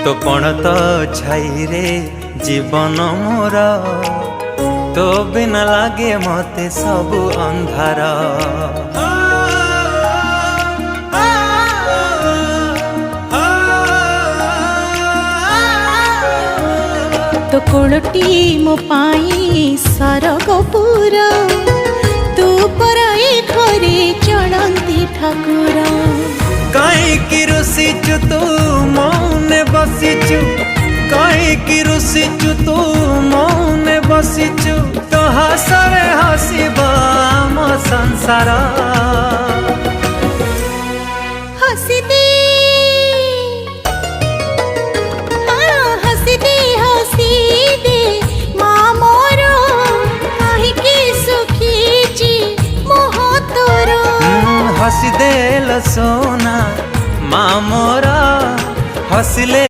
तो पण तो छाई रे जीवन मोर तो बिना लागे मते सबु अंधार। तो कोलटी मो पाई सरगपुर तू पराई घरे चढ़ती ठाकुर। कहीं रुसीचु तू मौने बसीचु, कहीं रुसीचु तू मौने बसीचु, तो हसरे हसीब आम संसार। हसी दे हसी दे हसी दे माँ मोर कहीं सुखी मोह तोर। हसी दे लो सोना माँ मोरा हसले